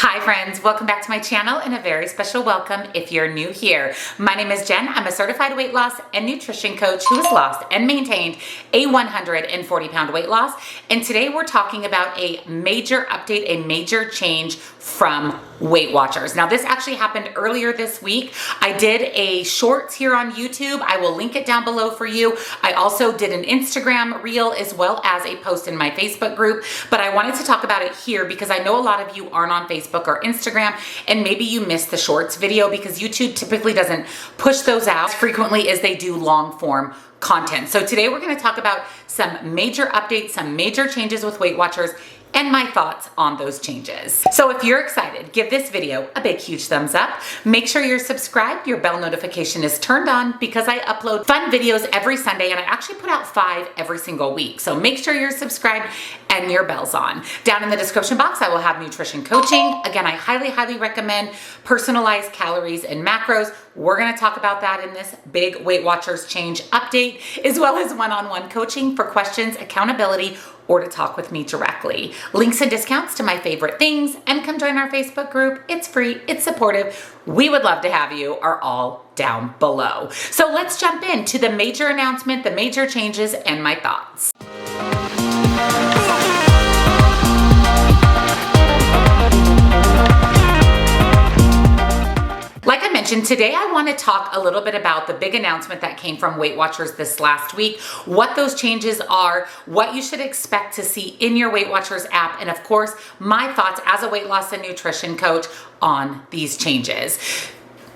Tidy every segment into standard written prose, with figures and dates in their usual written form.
Hi friends, welcome back to my channel and a very special welcome if you're new here. My name is Jen. I'm a certified weight loss and nutrition coach who has lost and maintained a 140-pound weight loss. And today we're talking about a major update, a major change from Weight Watchers. Now this actually happened earlier this week. I did a shorts here on YouTube. I will link it down below for you. I also did an Instagram reel as well as a post in my Facebook group, but I wanted to talk about it here because I know a lot of you aren't on Facebook or Instagram and maybe you missed the shorts video because YouTube typically doesn't push those out as frequently as they do long form content. So today we're going to talk about some major updates, some major changes with Weight Watchers, and my thoughts on those changes. So if you're excited, give this video a big, huge thumbs up. Make sure you're subscribed, your bell notification is turned on because I upload fun videos every Sunday and I actually put out 5 every single week. So make sure you're subscribed and your bell's on. Down in the description box, I will have nutrition coaching. Again, I highly, highly recommend personalized calories and macros. We're gonna talk about that in this big Weight Watchers change update, as well as one-on-one coaching for questions, accountability, or to talk with me directly. Links and discounts to my favorite things, and come join our Facebook group. It's free, it's supportive. We would love to have you, are all down below. So let's jump into the major announcement, the major changes, and my thoughts. Like I mentioned, today I want to talk a little bit about the big announcement that came from Weight Watchers this last week, what those changes are, what you should expect to see in your Weight Watchers app, and of course, my thoughts as a weight loss and nutrition coach on these changes.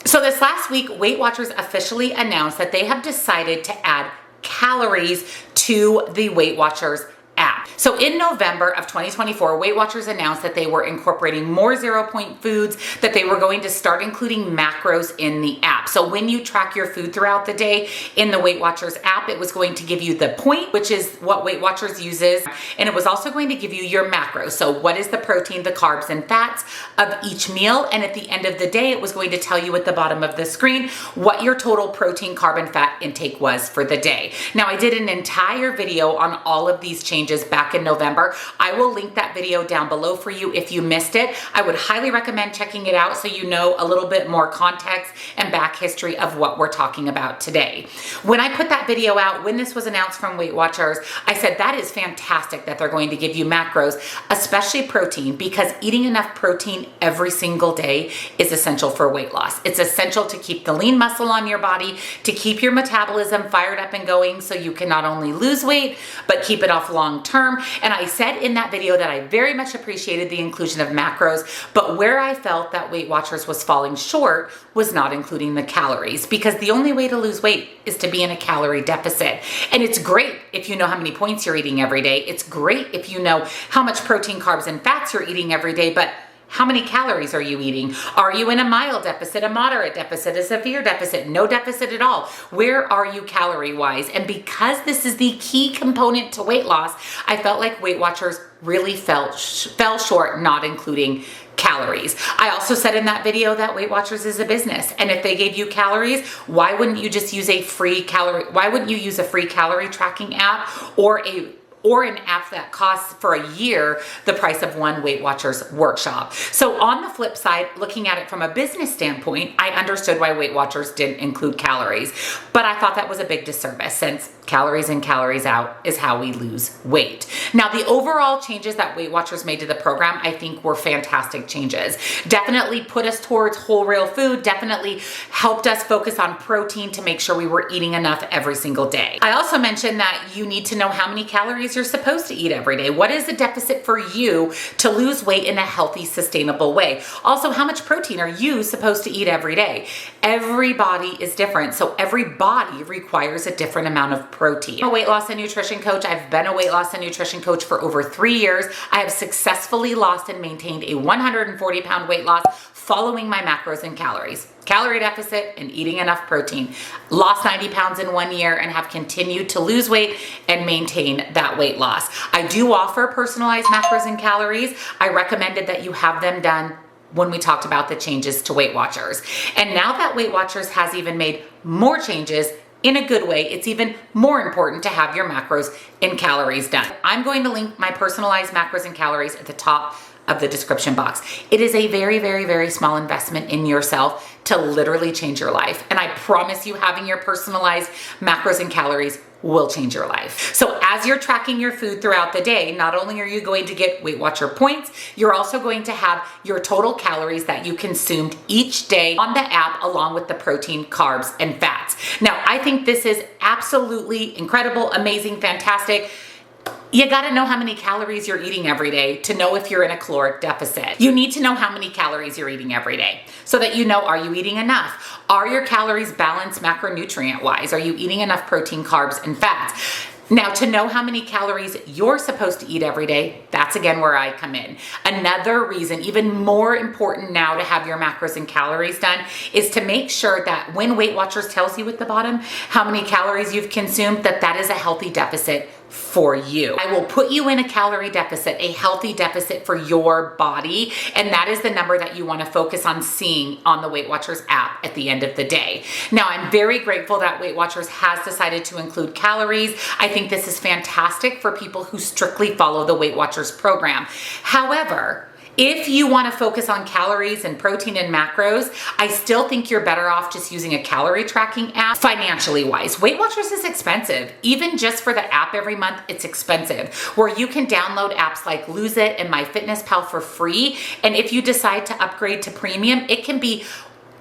So this last week, Weight Watchers officially announced that they have decided to add calories to the Weight Watchers app. So in November of 2024, Weight Watchers announced that they were incorporating more 0-point foods, that they were going to start including macros in the app. So when you track your food throughout the day in the Weight Watchers app, it was going to give you the point, which is what Weight Watchers uses, and it was also going to give you your macros. So what is the protein, the carbs, and fats of each meal, and at the end of the day, it was going to tell you at the bottom of the screen what your total protein, carb, and fat intake was for the day. Now, I did an entire video on all of these changes back in November. I will link that video down below for you if you missed it. I would highly recommend checking it out so you know a little bit more context and back history of what we're talking about today. When I put that video out, when this was announced from Weight Watchers, I said that is fantastic that they're going to give you macros, especially protein, because eating enough protein every single day is essential for weight loss. It's essential to keep the lean muscle on your body, to keep your metabolism fired up and going so you can not only lose weight, but keep it off long term. And I said in that video that I very much appreciated the inclusion of macros, but where I felt that Weight Watchers was falling short was not including the calories, because the only way to lose weight is to be in a calorie deficit. And it's great if you know how many points you're eating every day. It's great if you know how much protein, carbs, and fats you're eating every day, but how many calories are you eating? Are you in a mild deficit, a moderate deficit, a severe deficit, no deficit at all? Where are you calorie-wise? And because this is the key component to weight loss, I felt like Weight Watchers really fell short not including calories. I also said in that video that Weight Watchers is a business, and if they gave you calories, why wouldn't you just use a free calorie? Why wouldn't you use a free calorie tracking app or an app that costs for a year the price of one Weight Watchers workshop? So on the flip side, looking at it from a business standpoint, I understood why Weight Watchers didn't include calories, but I thought that was a big disservice since calories in, calories out is how we lose weight. Now, the overall changes that Weight Watchers made to the program, I think were fantastic changes. Definitely put us towards whole real food, definitely helped us focus on protein to make sure we were eating enough every single day. I also mentioned that you need to know how many calories you're supposed to eat every day. What is the deficit for you to lose weight in a healthy, sustainable way? Also, how much protein are you supposed to eat every day? Every body is different, so every body requires a different amount of protein. I'm a weight loss and nutrition coach. I've been a weight loss and nutrition coach for over 3 years. I have successfully lost and maintained a 140-pound weight loss following my macros and calories, calorie deficit, and eating enough protein. Lost 90 pounds in 1 year and have continued to lose weight and maintain that weight loss. I do offer personalized macros and calories. I recommended that you have them done when we talked about the changes to Weight Watchers. And now that Weight Watchers has even made more changes in a good way, it's even more important to have your macros and calories done. I'm going to link my personalized macros and calories at the top of the description box. It is a very, very, very small investment in yourself to literally change your life. And I promise you, having your personalized macros and calories will change your life. So as you're tracking your food throughout the day, not only are you going to get Weight Watcher points, you're also going to have your total calories that you consumed each day on the app, along with the protein, carbs, and fats. Now, I think this is absolutely incredible, amazing, fantastic. You gotta know how many calories you're eating every day to know if you're in a caloric deficit. You need to know how many calories you're eating every day so that you know, are you eating enough? Are your calories balanced macronutrient wise? Are you eating enough protein, carbs, and fats? Now, to know how many calories you're supposed to eat every day, that's again where I come in. Another reason, even more important now to have your macros and calories done, is to make sure that when Weight Watchers tells you at the bottom how many calories you've consumed, that is a healthy deficit for you. I will put you in a calorie deficit, a healthy deficit for your body, and that is the number that you want to focus on seeing on the Weight Watchers app at the end of the day. Now, I'm very grateful that Weight Watchers has decided to include calories. I think this is fantastic for people who strictly follow the Weight Watchers program. However, if you want to focus on calories and protein and macros, I still think you're better off just using a calorie tracking app financially wise. Weight Watchers is expensive. Even just for the app every month, it's expensive. Where you can download apps like Lose It and MyFitnessPal for free. And if you decide to upgrade to premium, it can be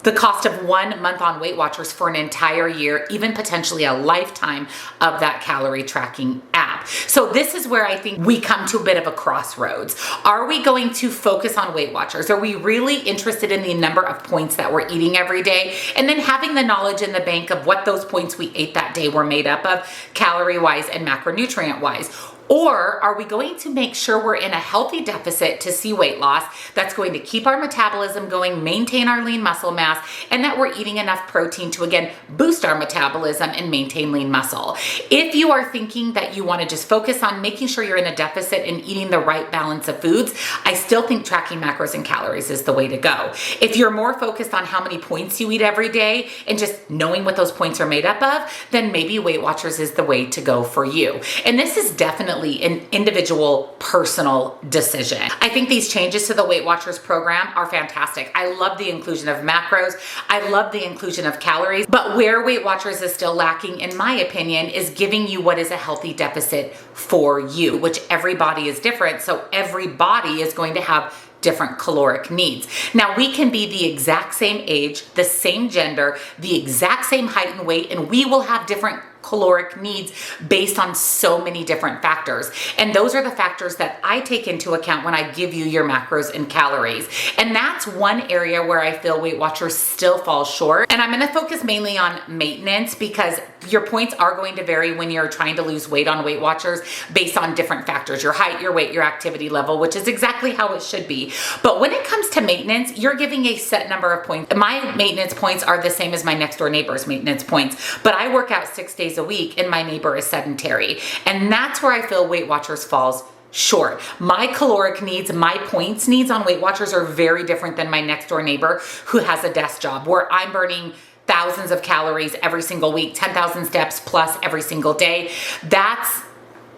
the cost of 1 month on Weight Watchers for an entire year, even potentially a lifetime of that calorie tracking app. So this is where I think we come to a bit of a crossroads. Are we going to focus on Weight Watchers? Are we really interested in the number of points that we're eating every day? And then having the knowledge in the bank of what those points we ate that day were made up of, calorie-wise and macronutrient-wise? Or are we going to make sure we're in a healthy deficit to see weight loss that's going to keep our metabolism going, maintain our lean muscle mass, and that we're eating enough protein to, again, boost our metabolism and maintain lean muscle? If you are thinking that you want to just focus on making sure you're in a deficit and eating the right balance of foods, I still think tracking macros and calories is the way to go. If you're more focused on how many points you eat every day and just knowing what those points are made up of, then maybe Weight Watchers is the way to go for you. And this is definitely an individual personal decision. I think these changes to the Weight Watchers program are fantastic. I love the inclusion of macros. I love the inclusion of calories, but where Weight Watchers is still lacking, in my opinion, is giving you what is a healthy deficit for you, which every body is different. So every body is going to have different caloric needs. Now, we can be the exact same age, the same gender, the exact same height and weight, and we will have different caloric needs based on so many different factors. And those are the factors that I take into account when I give you your macros and calories. And that's one area where I feel Weight Watchers still fall short. And I'm going to focus mainly on maintenance because your points are going to vary when you're trying to lose weight on Weight Watchers based on different factors, your height, your weight, your activity level, which is exactly how it should be. But when it comes to maintenance, you're giving a set number of points. My maintenance points are the same as my next door neighbor's maintenance points, but I work out 6 days a week and my neighbor is sedentary. And that's where I feel Weight Watchers falls short. My caloric needs, my points needs on Weight Watchers are very different than my next door neighbor who has a desk job where I'm burning thousands of calories every single week, 10,000 steps plus every single day.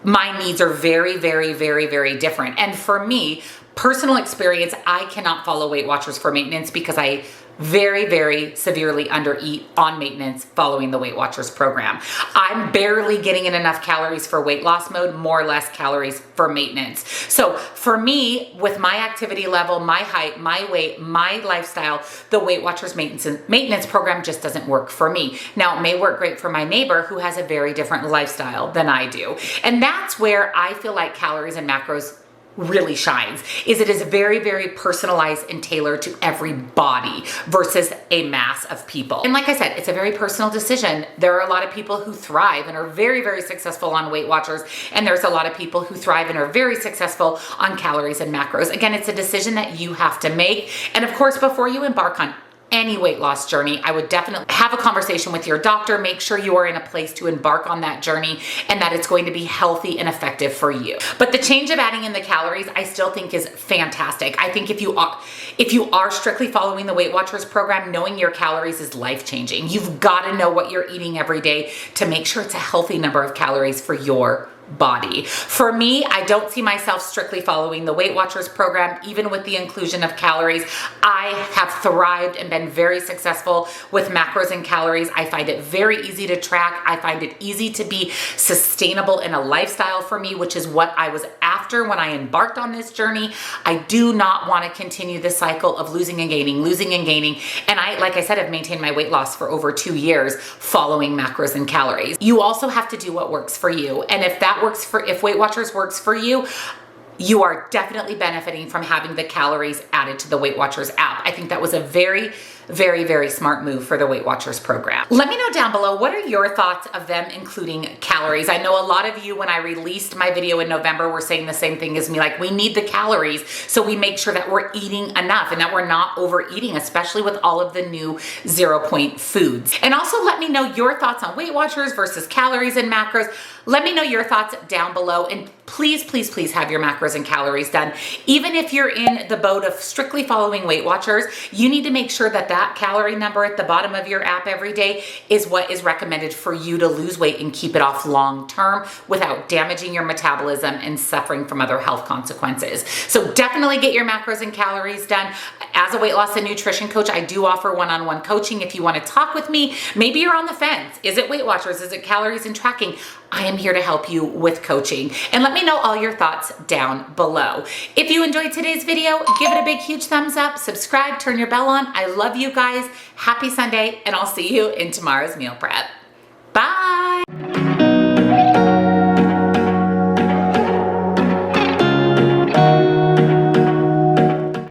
My needs are very, very, very, very different. And for me, personal experience, I cannot follow Weight Watchers for maintenance because I very, very severely undereat on maintenance following the Weight Watchers program. I'm barely getting in enough calories for weight loss mode, more or less calories for maintenance. So for me, with my activity level, my height, my weight, my lifestyle, the Weight Watchers maintenance program just doesn't work for me. Now, it may work great for my neighbor who has a very different lifestyle than I do. And that's where I feel like calories and macros really shines, is it is very, very personalized and tailored to every body versus a mass of people. And like I said, it's a very personal decision. There are a lot of people who thrive and are very, very successful on Weight Watchers, and there's a lot of people who thrive and are very successful on calories and macros. Again, it's a decision that you have to make. And of course, before you embark on any weight loss journey, I would definitely have a conversation with your doctor. Make sure you are in a place to embark on that journey and that it's going to be healthy and effective for you. But the change of adding in the calories, I still think is fantastic. I think if you are strictly following the Weight Watchers program, knowing your calories is life-changing. You've got to know what you're eating every day to make sure it's a healthy number of calories for your body. For me, I don't see myself strictly following the Weight Watchers program, even with the inclusion of calories. I have thrived and been very successful with macros and calories. I find it very easy to track. I find it easy to be sustainable in a lifestyle for me, which is what I was after when I embarked on this journey. I do not want to continue the cycle of losing and gaining. And I, like I said, have maintained my weight loss for over 2 years following macros and calories. You also have to do what works for you. And if Weight Watchers works for you, you are definitely benefiting from having the calories added to the Weight Watchers app. I think that was a very, very smart move for the Weight Watchers program. Let me know down below, what are your thoughts of them including calories? I know a lot of you, when I released my video in November, were saying the same thing as me, like, we need the calories so we make sure that we're eating enough and that we're not overeating, especially with all of the new 0-point foods. And also let me know your thoughts on Weight Watchers versus calories and macros. Let me know your thoughts down below, and please have your macros and calories done. Even if you're in the boat of strictly following Weight Watchers, you need to make sure that that calorie number at the bottom of your app every day is what is recommended for you to lose weight and keep it off long term without damaging your metabolism and suffering from other health consequences. So definitely get your macros and calories done. As a weight loss and nutrition coach, I do offer one-on-one coaching. If you want to talk with me, maybe you're on the fence. Is it Weight Watchers? Is it calories and tracking? I am here to help you with coaching. And let me know all your thoughts down below. If you enjoyed today's video, give it a big, huge thumbs up, subscribe, turn your bell on. I love you guys. Happy Sunday, and I'll see you in tomorrow's meal prep.